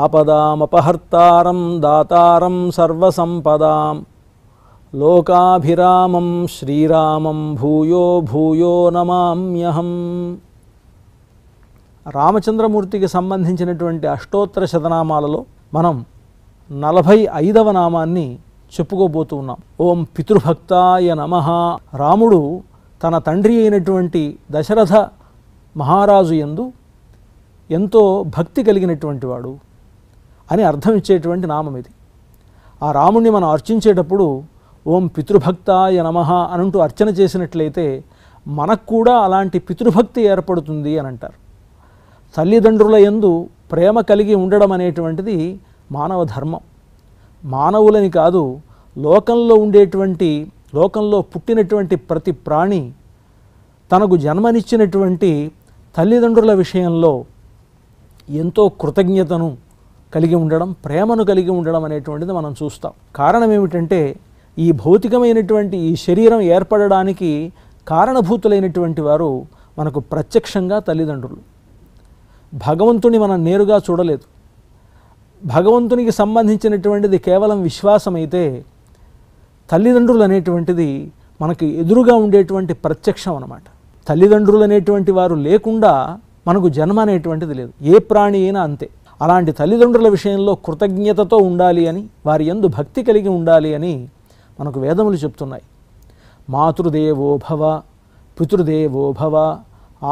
ఆపదామపహర్తారం దాతారం సర్వసంపదాం లోకాభిరామం శ్రీరామం భూయో భూయో నమామ్యహం. రామచంద్రమూర్తికి సంబంధించినటువంటి అష్టోత్తర శతనామాలలో మనం 45వ నామాన్ని చెప్పుకోబోతూ ఉన్నాం. ఓం పితృభక్తాయ నమః. రాముడు తన తండ్రి అయినటువంటి దశరథ మహారాజు యందు ఎంతో భక్తి కలిగినటువంటి వాడు అని అర్థం ఇచ్చేటువంటి నామం ఇది. ఆ రాముణ్ణి మనం అర్చించేటప్పుడు ఓం పితృభక్తాయ నమః అనంటూ అర్చన చేసినట్లయితే మనకు కూడా అలాంటి పితృభక్తి ఏర్పడుతుంది అని అంటారు. తల్లిదండ్రుల యందు ప్రేమ కలిగి ఉండడం అనేటువంటిది మానవ ధర్మం. మానవులని కాదు, లోకంలో పుట్టినటువంటి ప్రతి ప్రాణి తనకు జన్మనిచ్చినటువంటి తల్లిదండ్రుల విషయంలో ఎంతో కృతజ్ఞతను కలిగి ఉండడం, ప్రేమను కలిగి ఉండడం అనేటువంటిది మనం చూస్తాం. కారణం ఏమిటంటే ఈ భౌతికమైనటువంటి ఈ శరీరం ఏర్పడడానికి కారణభూతులైనటువంటి వారు మనకు ప్రత్యక్షంగా తల్లిదండ్రులు. భగవంతుని మనం నేరుగా చూడలేదు. భగవంతునికి సంబంధించినటువంటిది కేవలం విశ్వాసమైతే తల్లిదండ్రులు అనేటువంటిది మనకి ఎదురుగా ఉండేటువంటి ప్రత్యక్షం అన్నమాట. తల్లిదండ్రులు అనేటువంటి వారు లేకుండా మనకు జన్మ అనేటువంటిది లేదు. ఏ ప్రాణి అయినా అంతే. అలాంటి తల్లిదండ్రుల విషయంలో కృతజ్ఞతతో ఉండాలి అని, వారి యందు భక్తి కలిగి ఉండాలి అని మనకు వేదములు చెప్తున్నాయి. మాతృదేవో భవ, పితృదేవో భవ,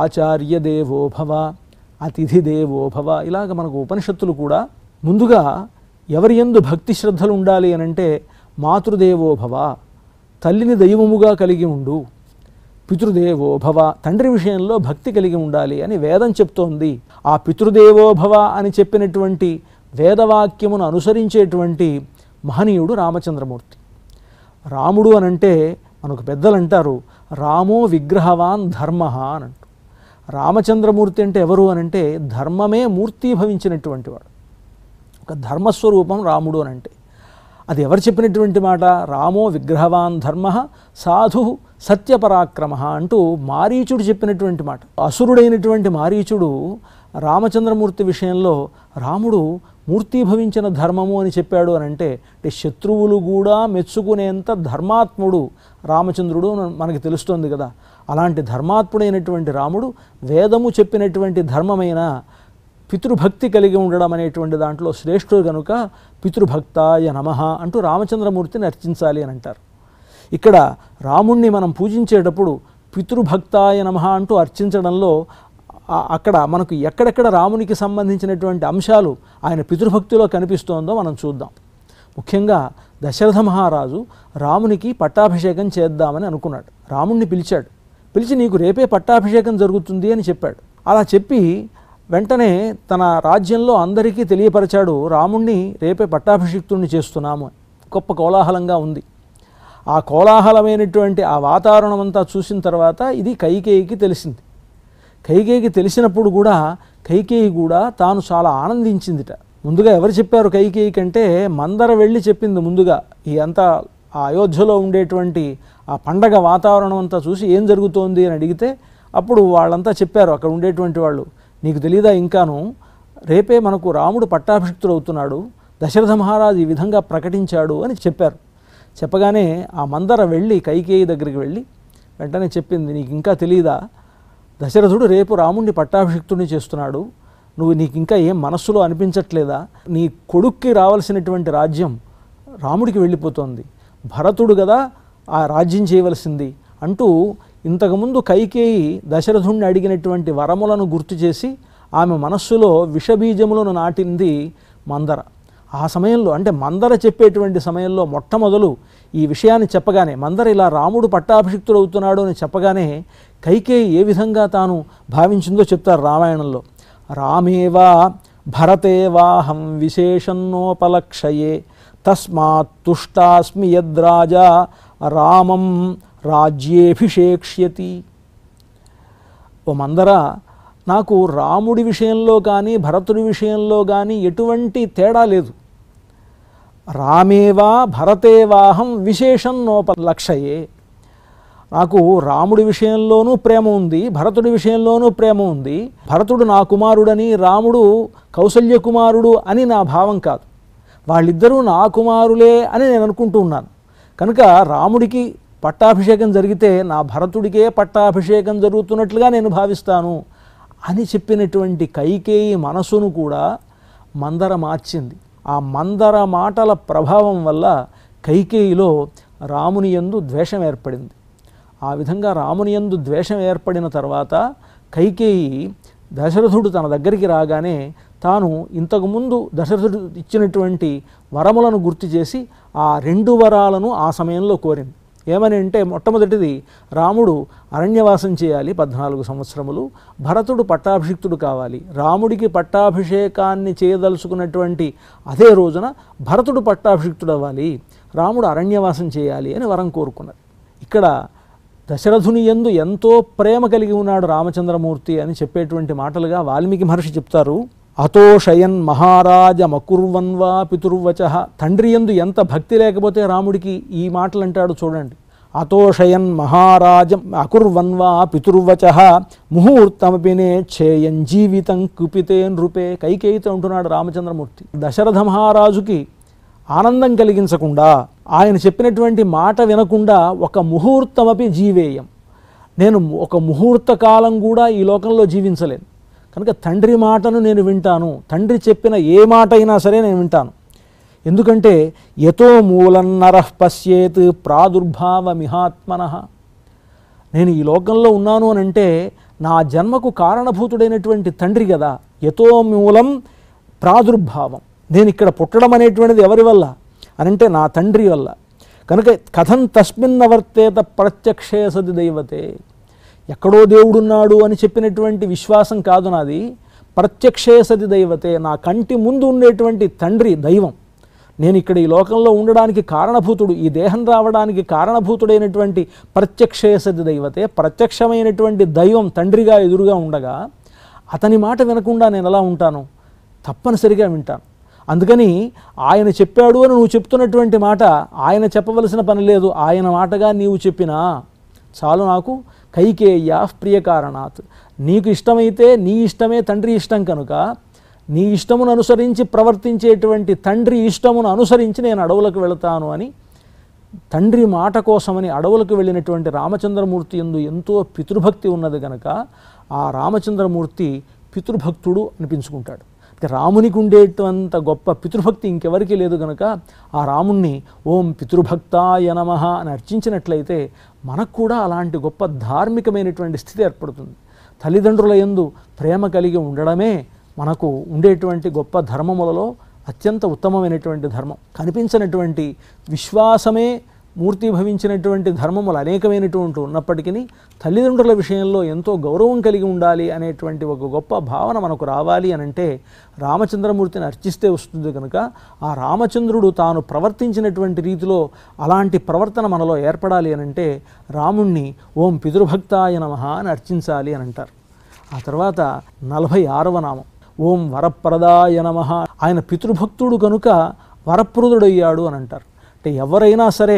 ఆచార్యదేవో భవ, అతిథి దేవో భవ, ఇలాగ మనకు ఉపనిషత్తులు కూడా ముందుగా ఎవరి యందు భక్తి శ్రద్ధలు ఉండాలి అనంటే మాతృదేవో భవ, తల్లిని దైవముగా కలిగి ఉండు. పితృదేవో భవ, తండ్రి విషయంలో భక్తి కలిగి ఉండాలి అని వేదం చెప్తోంది. ఆ పితృదేవో భవ అని చెప్పినటువంటి వేదవాక్యమును అనుసరించేటువంటి మహనీయుడు రామచంద్రమూర్తి. రాముడు అనంటే మనకు పెద్దలు అంటారు రామో విగ్రహవాన్ ధర్మ అని అంటూ. రామచంద్రమూర్తి అంటే ఎవరు అనంటే ధర్మమే మూర్తీభవించినటువంటి వాడు. ఒక ధర్మస్వరూపం రాముడు అనంటే. అది ఎవరు చెప్పినటువంటి మాట? రామో విగ్రహవాన్ ధర్మ సాధు సత్యపరాక్రమ అంటూ మారీచుడు చెప్పినటువంటి మాట. అసురుడైనటువంటి మారీచుడు రామచంద్రమూర్తి విషయంలో రాముడు మూర్తీభవించిన ధర్మము అని చెప్పాడు అనంటే శత్రువులు కూడా మెచ్చుకునేంత ధర్మాత్ముడు రామచంద్రుడు మనకి తెలుస్తోంది కదా. అలాంటి ధర్మాత్ముడైనటువంటి రాముడు వేదము చెప్పినటువంటి ధర్మమైన పితృభక్తి కలిగి ఉండడం అనేటువంటి దాంట్లో శ్రేష్ఠుడు కనుక పితృభక్తాయ నమః అంటూ రామచంద్రమూర్తిని అర్చించాలి అని అంటారు. ఇక్కడ రాముణ్ణి మనం పూజించేటప్పుడు పితృభక్తాయ నమః అంటూ అర్చించడంలో అక్కడ మనకు ఎక్కడెక్కడ రామునికి సంబంధించినటువంటి అంశాలు ఆయన పితృభక్తిలో కనిపిస్తోందో మనం చూద్దాం. ముఖ్యంగా దశరథ మహారాజు రామునికి పట్టాభిషేకం చేద్దామని అనుకున్నాడు. రాముణ్ణి పిలిచి నీకు రేపే పట్టాభిషేకం జరుగుతుంది అని చెప్పాడు. అలా చెప్పి వెంటనే తన రాజ్యంలో అందరికీ తెలియపరిచాడు, రాముణ్ణి రేపే పట్టాభిషిక్తుణ్ణి చేస్తున్నాము. గొప్ప కోలాహలంగా ఉంది. ఆ కోలాహలమైనటువంటి ఆ వాతావరణం అంతా చూసిన తర్వాత ఇది కైకేయికి తెలిసింది. కైకేయికి తెలిసినప్పుడు కూడా కైకేయి కూడా తాను చాలా ఆనందించిందిట. ముందుగా ఎవరు చెప్పారు కైకేయి కంటే మందర వెళ్ళి చెప్పింది ముందుగా. ఈ అంతా ఆ అయోధ్యలో ఉండేటువంటి ఆ పండగ వాతావరణం అంతా చూసి ఏం జరుగుతోంది అని అడిగితే అప్పుడు వాళ్ళంతా చెప్పారు, అక్కడ ఉండేటువంటి వాళ్ళు, నీకు తెలీదా ఇంకాను, రేపే మనకు రాముడు పట్టాభిషిక్తుడు అవుతున్నాడు, దశరథ మహారాజు ఈ విధంగా ప్రకటించాడు అని చెప్పారు. చెప్పగానే ఆ మందర వెళ్ళి కైకేయి దగ్గరికి వెళ్ళి వెంటనే చెప్పింది, నీకు ఇంకా తెలీదా, దశరథుడు రేపు రాముడిని పట్టాభిషిక్తుడిని చేస్తున్నాడు, నీకు ఇంకా ఏం మనస్సులో అనిపించట్లేదా, నీ కొడుక్కి రావాల్సినటువంటి రాజ్యం రాముడికి వెళ్ళిపోతోంది, భరతుడు కదా ఆ రాజ్యం చేయవలసింది అంటూ ఇంతకుముందు కైకేయి దశరథుణ్ణి అడిగినటువంటి వరములను గుర్తు చేసి ఆమె మనస్సులో విషబీజములను నాటింది మందర. ఆ సమయంలో అంటే మందర చెప్పేటువంటి సమయంలో మొట్టమొదలు ఈ విషయాన్ని చెప్పగానే, మందర ఇలా రాముడు పట్టాభిషిక్తుడు అవుతున్నాడు అని చెప్పగానే కైకేయి ఏ విధంగా తాను భావించిందో చెప్తారు రామాయణంలో. రామేవా భరతేవాహం విశేషన్నోపలక్షయే తస్మాత్ తుష్టాస్మి యద్రాజా రామం రాజ్యేభిషేక్ష్యతి. ఓ మందర, నాకు రాముడి విషయంలో కానీ భరతుడి విషయంలో కానీ ఎటువంటి తేడా లేదు. రామేవా భరతేవాహం విశేషం నోపలక్షయే, నాకు రాముడి విషయంలోనూ ప్రేమ ఉంది, భరతుడి విషయంలోనూ ప్రేమ ఉంది. భరతుడు నా కుమారుడని, రాముడు కౌసల్య కుమారుడు అని నా భావం కాదు. వాళ్ళిద్దరూ నా కుమారులే అని నేను అనుకుంటూ ఉన్నాను. కనుక రాముడికి పట్టాభిషేకం జరిగితే నా భరతుడికే పట్టాభిషేకం జరుగుతున్నట్లుగా నేను భావిస్తాను అని చెప్పినటువంటి కైకేయి మనసును కూడా మందర మార్చింది. ఆ మందర మాటల ప్రభావం వల్ల కైకేయిలో రాముని యందు ద్వేషం ఏర్పడింది. ఆ విధంగా రాముని యందు ద్వేషం ఏర్పడిన తర్వాత కైకేయి దశరథుడు తన దగ్గరికి రాగానే తాను ఇంతకుముందు దశరథుడు ఇచ్చినటువంటి వరములను గుర్తు చేసి ఆ 2 వరాలను ఆ సమయంలో కోరింది. ఏమని అంటే, మొట్టమొదటిది రాముడు అరణ్యవాసం చేయాలి 14 సంవత్సరములు, భరతుడు పట్టాభిషిక్తుడు కావాలి. రాముడికి పట్టాభిషేకాన్ని చేయదలుచుకున్నటువంటి అదే రోజున భరతుడు పట్టాభిషిక్తుడు అవ్వాలి, రాముడు అరణ్యవాసం చేయాలి అని వరం కోరుకున్నది. ఇక్కడ దశరథుని యందు ఎంతో ప్రేమ కలిగి ఉన్నాడు రామచంద్రమూర్తి అని చెప్పేటువంటి మాటలుగా వాల్మీకి మహర్షి చెప్తారు. అతోషయన్ మహారాజ మకుర్వన్వా పితుర్వచ. తండ్రి యందు ఎంత భక్తి లేకపోతే రాముడికి ఈ మాటలు అంటాడు చూడండి. అతోషయన్ మహారాజం అకుర్వన్వా పితుర్వచ ముహూర్తమపినే ఛేయం జీవితం కుపితే నృపే. కైకేయితో అంటున్నాడు రామచంద్రమూర్తి, దశరథ మహారాజుకి ఆనందం కలిగించకుండా, ఆయన చెప్పినటువంటి మాట వినకుండా ఒక ముహూర్తమపి జీవేయం, నేను ఒక ముహూర్త కాలం కూడా ఈ లోకంలో జీవించలేను. కనుక తండ్రి మాటను నేను వింటాను, తండ్రి చెప్పిన ఏ మాట అయినా సరే నేను వింటాను. ఎందుకంటే యతో మూలన్నరః పశ్యేత్ ప్రాదుర్భావమిహాత్మనః. నేను ఈ లోకంలో ఉన్నాను అని అంటే నా జన్మకు కారణభూతుడైనటువంటి తండ్రి కదా. యతో మూలం ప్రాదుర్భావం, నేను ఇక్కడ పుట్టడం అనేటువంటిది ఎవరి వల్ల అనంటే నా తండ్రి వల్ల. కనుక కథం తస్మిన్నవర్తేత ప్రత్యక్షే సది దైవతే. ఎక్కడో దేవుడున్నాడు అని చెప్పినటువంటి విశ్వాసం కాదు నాది, ప్రత్యక్షే సది దైవతే, నా కంటి ముందు ఉండేటువంటి తండ్రి దైవం. నేను ఇక్కడ ఈ లోకంలో ఉండడానికి కారణభూతుడు, ఈ దేహం రావడానికి కారణభూతుడైనటువంటి ప్రత్యక్షే సది దైవతే, ప్రత్యక్షమైనటువంటి దైవం తండ్రిగా ఎదురుగా ఉండగా అతని మాట వినకుండా నేను ఎలా ఉంటాను? తప్పనిసరిగా వింటాను. అందుకని ఆయన చెప్పాడు అని నువ్వు చెప్తున్నటువంటి మాట ఆయన చెప్పవలసిన పని లేదు, ఆయన మాటగా నీవు చెప్పినా చాలు నాకు. కైకేయ్యా ప్రియకారణాత్, నీకు ఇష్టమైతే నీ ఇష్టమే తండ్రి ఇష్టం కనుక నీ ఇష్టమును అనుసరించి ప్రవర్తించేటువంటి తండ్రి ఇష్టమును అనుసరించి నేను అడవులకు వెళతాను అని తండ్రి మాట కోసమని అడవులకు వెళ్ళినటువంటి రామచంద్రమూర్తి యందు ఎంతో పితృభక్తి ఉన్నది కనుక ఆ రామచంద్రమూర్తి పితృభక్తుడు అనిపించుకుంటాడు. రామునికి ఉండేటంత గొప్ప పితృభక్తి ఇంకెవరికి లేదు కనుక ఆ రాముణ్ణి ఓం పితృభక్తాయ నమః అని అర్చించినట్లయితే మనకు కూడా అలాంటి గొప్ప ధార్మికమైనటువంటి స్థితి ఏర్పడుతుంది. తల్లిదండ్రుల యందు ప్రేమ కలిగి ఉండడమే మనకు ఉండేటువంటి గొప్ప ధర్మములలో అత్యంత ఉత్తమమైనటువంటి ధర్మం. కనిపించినటువంటి విశ్వాసమే మూర్తిభవించినటువంటి ధర్మములు అనేకమైనటువంటి ఉన్నప్పటికీ తల్లిదండ్రుల విషయంలో ఎంతో గౌరవం కలిగి ఉండాలి అనేటువంటి ఒక గొప్ప భావన మనకు రావాలి అనంటే రామచంద్రమూర్తిని అర్చిస్తే వస్తుంది కనుక ఆ రామచంద్రుడు తాను ప్రవర్తించినటువంటి రీతిలో అలాంటి ప్రవర్తన మనలో ఏర్పడాలి అనంటే రాముణ్ణి ఓం పితృభక్తాయ నమః అని అర్చించాలి అని అంటారు. ఆ తర్వాత 46వ నామం ఓం వరప్రదాయ నమః. ఆయన పితృభక్తుడు కనుక వరప్రదుడయ్యాడు అని అంటారు. అంటే ఎవరైనా సరే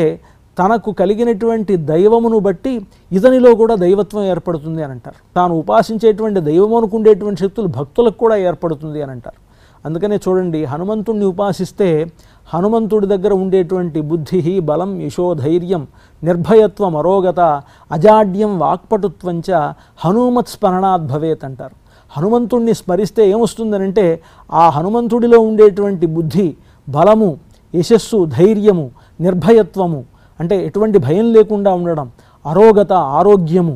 తనకు కలిగినటువంటి దైవమును బట్టి ఇతనిలో కూడా దైవత్వం ఏర్పడుతుంది అని అంటారు. తాను ఉపాసించేటువంటి దైవమునకు ఉండేటువంటి శక్తులు భక్తులకు కూడా ఏర్పడుతుంది అని అంటారు. అందుకనే చూడండి, హనుమంతుడిని ఉపాసిస్తే హనుమంతుడి దగ్గర ఉండేటువంటి బుద్ధి, బలం, యశోధైర్యం, నిర్భయత్వం, అరోగత, అజాడ్యం, వాక్పటుత్వంచ హనుమత్ స్మరణాద్ భవేత్ అంటారు. హనుమంతుడిని స్మరిస్తే ఏమొస్తుందనంటే ఆ హనుమంతుడిలో ఉండేటువంటి బుద్ధి, బలము, యశస్సు, ధైర్యము, నిర్భయత్వము అంటే ఎటువంటి భయం లేకుండా ఉండడం, అరోగత ఆరోగ్యము,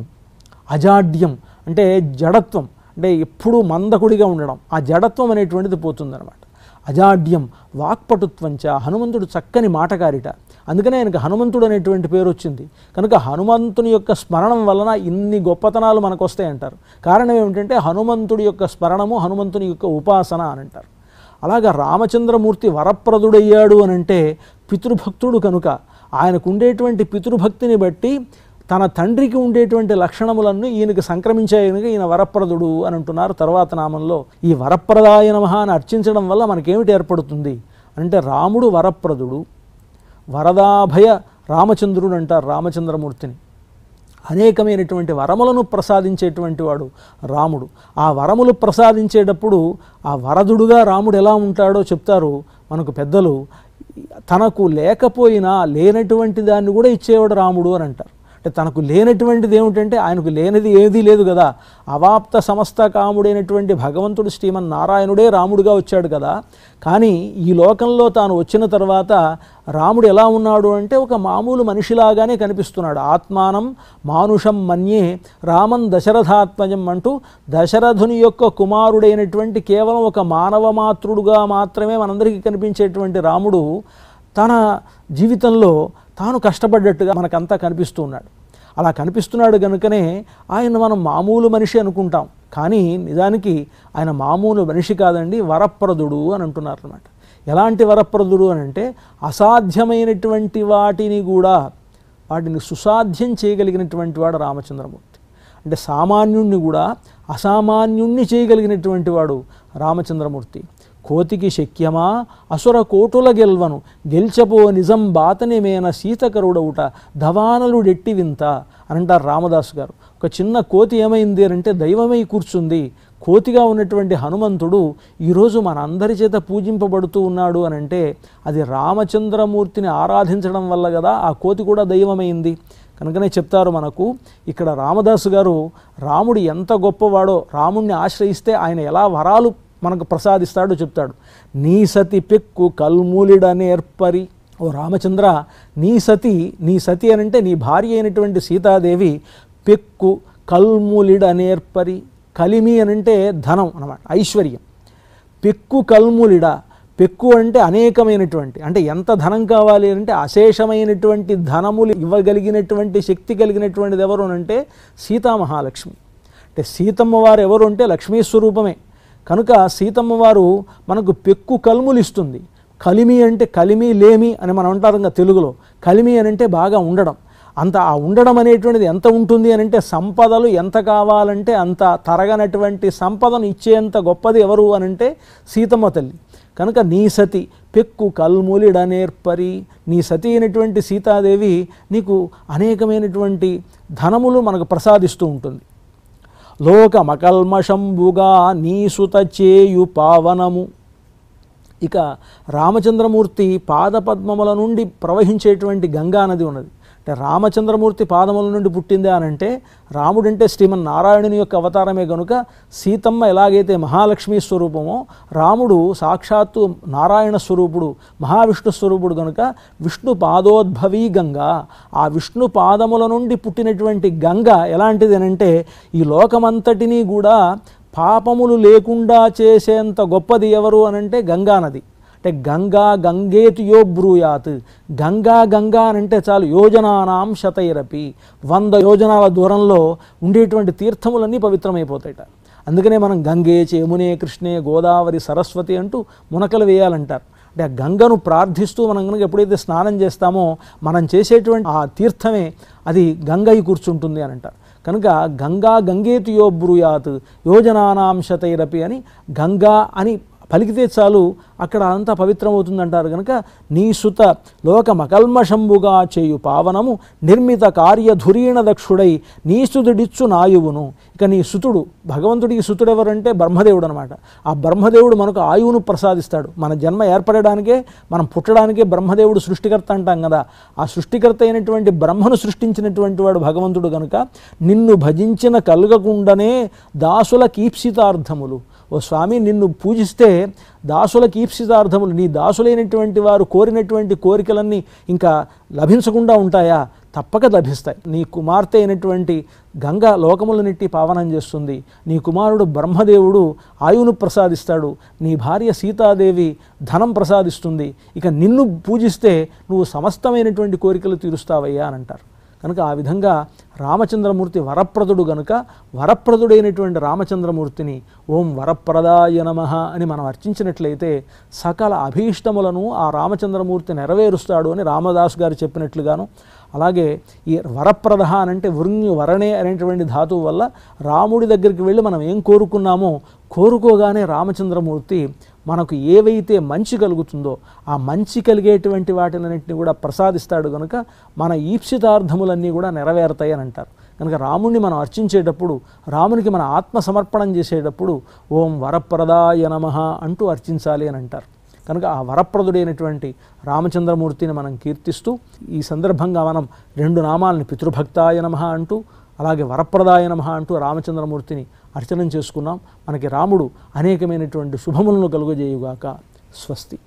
అజాడ్యం అంటే జడత్వం అంటే ఎప్పుడూ మందకుడిగా ఉండడం, ఆ జడత్వం అనేటువంటిది పోతుందన్నమాట. అజాడ్యం, వాక్పటుత్వంచ హనుమంతుడు చక్కని మాటకారిట, అందుకనే ఆయనకు హనుమంతుడు అనేటువంటి పేరు వచ్చింది. కనుక హనుమంతుని యొక్క స్మరణం వలన ఇన్ని గొప్పతనాలు మనకు వస్తాయంటారు. కారణం ఏమిటంటే హనుమంతుడి యొక్క స్మరణము, హనుమంతుని యొక్క ఉపాసన అని అంటారు. అలాగా రామచంద్రమూర్తి వరప్రదుడయ్యాడు అనంటే పితృభక్తుడు కనుక ఆయనకు ఉండేటువంటి పితృభక్తిని బట్టి తన తండ్రికి ఉండేటువంటి లక్షణములన్నీ ఈయనకు సంక్రమించాయి కనుక ఈయన వరప్రదుడు అని అంటున్నారు. తర్వాత నామంలో ఈ వరప్రదాయ నమః అని అర్చించడం వల్ల మనకేమిటి ఏర్పడుతుంది అంటే రాముడు వరప్రదుడు, వరదాభయ రామచంద్రుడు అంటారు రామచంద్రమూర్తిని. అనేకమైనటువంటి వరములను ప్రసాదించేటువంటి వాడు రాముడు. ఆ వరములు ప్రసాదించేటప్పుడు ఆ వరదుడుగా రాముడు ఎలా ఉంటాడో చెప్తారు మనకు పెద్దలు. తనకు లేకపోయినా లేనటువంటి దాన్ని కూడా ఇచ్చేవాడు రాముడు అని అంటారు. అంటే తనకు లేనటువంటిది ఏమిటంటే ఆయనకు లేనిది ఏదీ లేదు కదా. అవాప్త సమస్త కాముడైనటువంటి భగవంతుడు శ్రీమన్నారాయణుడే రాముడుగా వచ్చాడు కదా. కానీ ఈ లోకంలో తాను వచ్చిన తర్వాత రాముడు ఎలా ఉన్నాడు అంటే ఒక మామూలు మనిషిలాగానే కనిపిస్తున్నాడు. ఆత్మానం మానుషం మన్యే రామన్ దశరథాత్మజం అంటూ దశరథుని యొక్క కుమారుడైనటువంటి కేవలం ఒక మానవ మాతృడుగా మాత్రమే మనందరికీ కనిపించేటువంటి రాముడు తన జీవితంలో తాను కష్టపడ్డట్టుగా మనకంతా కనిపిస్తూ ఉన్నాడు. అలా కనిపిస్తున్నాడు కనుకనే ఆయన మనం మామూలు మనిషి అనుకుంటాం. కానీ నిజానికి ఆయన మామూలు మనిషి కాదండి, వరప్రదుడు అని అంటున్నారు అన్నమాట. ఎలాంటి వరప్రదుడు అని అంటే అసాధ్యమైనటువంటి వాటిని కూడా వాటిని సుసాధ్యం చేయగలిగినటువంటి వాడు రామచంద్రమూర్తి. అంటే సామాన్యుణ్ణి కూడా అసామాన్యుణ్ణి చేయగలిగినటువంటి వాడు రామచంద్రమూర్తి. కోతికి శక్యమా అసుర కోటుల గెల్వను గెల్చపో నిజం బాతనిమేన సీతకరుడవుట ధవానలుడెట్టి వింత అని అంటారు రామదాసు గారు. ఒక చిన్న కోతి ఏమైంది అంటే దైవమై కూర్చుంది. కోతిగా ఉన్నటువంటి హనుమంతుడు ఈరోజు మన అందరి చేత పూజింపబడుతూ ఉన్నాడు అని అంటే అది రామచంద్రమూర్తిని ఆరాధించడం వల్ల కదా ఆ కోతి కూడా దైవమైంది. కనుకనే చెప్తారు మనకు ఇక్కడ రామదాసు గారు రాముడు ఎంత గొప్పవాడో, రాముణ్ణి ఆశ్రయిస్తే ఆయన ఎలా వరాలు మనకు ప్రసాదిస్తాడో చెప్తాడు. నీ సతి పెక్కు కల్మూలిడనేర్పరి. ఓ రామచంద్ర, నీ సతి అని అంటే నీ భార్య అయినటువంటి సీతాదేవి పెక్కు కల్మూలిడనేర్పరి. కలిమి అని అంటే ధనం అన్నమాట, ఐశ్వర్యం. పెక్కు కల్మూలిడ, పెక్కు అంటే అనేకమైనటువంటి, అంటే ఎంత ధనం కావాలి అంటే అశేషమైనటువంటి ధనములు ఇవ్వగలిగినటువంటి శక్తి కలిగినటువంటిది ఎవరు అంటే సీతామహాలక్ష్మి. అంటే సీతమ్మ వారు ఎవరు అంటే లక్ష్మీ స్వరూపమే. కనుక సీతమ్మ వారు మనకు పెక్కు కల్ములు ఇస్తుంది. కలిమి అంటే కలిమి లేమి అని మనం అంటారు ఇంకా తెలుగులో. కలిమి అని అంటే బాగా ఉండడం. అంత ఆ ఉండడం అనేటువంటిది ఎంత ఉంటుంది అని అంటే సంపదలు ఎంత కావాలంటే అంత తరగనటువంటి సంపదను ఇచ్చేంత గొప్పది ఎవరు అని అంటే సీతమ్మ తల్లి. కనుక నీ సతి పెక్కు కల్మూలిడనేర్పరి, నీ సతి అయినటువంటి సీతాదేవి నీకు అనేకమైనటువంటి ధనములు మనకు ప్రసాదిస్తూ ఉంటుంది. లోకమకల్మషంబుగా నీసుత చేయు పావనము. ఇక రామచంద్రమూర్తి పాదపద్మముల నుండి ప్రవహించేటువంటి గంగా నది ఉన్నది. అంటే రామచంద్రమూర్తి పాదముల నుండి పుట్టిందే అని అంటే రాముడంటే శ్రీమన్నారాయణుని యొక్క అవతారమే కనుక సీతమ్మ ఎలాగైతే మహాలక్ష్మీ స్వరూపమో రాముడు సాక్షాత్తు నారాయణ స్వరూపుడు, మహావిష్ణు స్వరూపుడు కనుక విష్ణు పాదోద్భవీ గంగా. ఆ విష్ణు పాదముల నుండి పుట్టినటువంటి గంగ ఎలాంటిది అని అంటే ఈ లోకమంతటినీ కూడా పాపములు లేకుండా చేసేంత గొప్పది ఎవరు అనంటే గంగానది. అంటే గంగా గంగేతి యో బ్రూయాత్. గంగా గంగా అని అంటే చాలు యోజనానాం శతైరపి, 100 యోజనాల దూరంలో ఉండేటువంటి తీర్థములన్నీ పవిత్రమైపోతాయట. అందుకనే మనం గంగే యమునే కృష్ణే గోదావరి సరస్వతి అంటూ మునకలు వేయాలంటారు. అంటే ఆ గంగను ప్రార్థిస్తూ మనం కనుక ఎప్పుడైతే స్నానం చేస్తామో మనం చేసేటువంటి ఆ తీర్థమే అది గంగై కూర్చుంటుంది అని అంటారు. కనుక గంగా గంగేతి యో బ్రూయాత్ యోజనానాం శతైరపి అని గంగా అని పలికితే చాలు అక్కడ అంతా పవిత్రమవుతుందంటారు. కనుక నీ సుత లోకమకల్మషంబుగా చేయు పావనము నిర్మిత కార్యధురీణ దక్షుడై నీ సుతుడిచ్చు నాయువును. ఇక నీ సుతుడు, భగవంతుడికి సుతుడు ఎవరంటే బ్రహ్మదేవుడు అనమాట. ఆ బ్రహ్మదేవుడు మనకు ఆయువును ప్రసాదిస్తాడు. మన జన్మ ఏర్పడడానికే, మనం పుట్టడానికే బ్రహ్మదేవుడు సృష్టికర్త అంటాం కదా. ఆ సృష్టికర్త అయినటువంటి బ్రహ్మను సృష్టించినటువంటి వాడు భగవంతుడు కనుక నిన్ను భజించిన కలుగకుండానే దాసుల కీప్సితార్థములు. ఓ స్వామి, నిన్ను పూజిస్తే దాసుల కీప్సితార్థములు, నీ దాసులైనటువంటి వారు కోరినటువంటి కోరికలన్నీ ఇంకా లభించకుండా ఉంటాయా? తప్పక లభిస్తాయి. నీ కుమార్తె అయినటువంటి గంగ లోకములన్నిటి పావనం చేస్తుంది. నీ కుమారుడు బ్రహ్మదేవుడు ఆయువును ప్రసాదిస్తాడు. నీ భార్య సీతాదేవి ధనం ప్రసాదిస్తుంది. ఇక నిన్ను పూజిస్తే నువ్వు సమస్తమైనటువంటి కోరికలు తీరుస్తావయ్యా అని అంటారు. కనుక ఆ విధంగా రామచంద్రమూర్తి వరప్రదుడు గనుక వరప్రదుడైనటువంటి రామచంద్రమూర్తిని ఓం వరప్రదాయ నమః అని మనం అర్చించినట్లయితే సకల అభీష్టములను ఆ రామచంద్రమూర్తి నెరవేరుస్తాడు అని రామదాసు గారు చెప్పినట్లుగాను, అలాగే ఈ వరప్రద అంటే వృణ్యు వరణే అనేటువంటి ధాతువు వల్ల రాముడి దగ్గరికి వెళ్ళి మనం ఏం కోరుకున్నామో కోరుకోగానే రామచంద్రమూర్తి మనకు ఏవైతే మంచి కలుగుతుందో ఆ మంచి కలిగేటువంటి వాటినన్నింటినీ కూడా ప్రసాదిస్తాడు కనుక మన ఈప్సితార్థములన్నీ కూడా నెరవేరుతాయి అని అంటారు. కనుక రాముణ్ణి మనం అర్చించేటప్పుడు, రామునికి మన ఆత్మ సమర్పణం చేసేటప్పుడు ఓం వరప్రదాయ నమః అంటూ అర్చించాలి అని అంటారు. కనుక ఆ వరప్రదుడైనటువంటి రామచంద్రమూర్తిని మనం కీర్తిస్తూ ఈ సందర్భంగా మనం 2 నామాలని పితృభక్తాయ నమః అంటూ అలాగే వరప్రదాయ నమః అంటూ రామచంద్రమూర్తిని అర్చనం చేసుకున్నాం. మనకి రాముడు అనేకమైనటువంటి శుభములను కలుగజేయుగాక. స్వస్తి.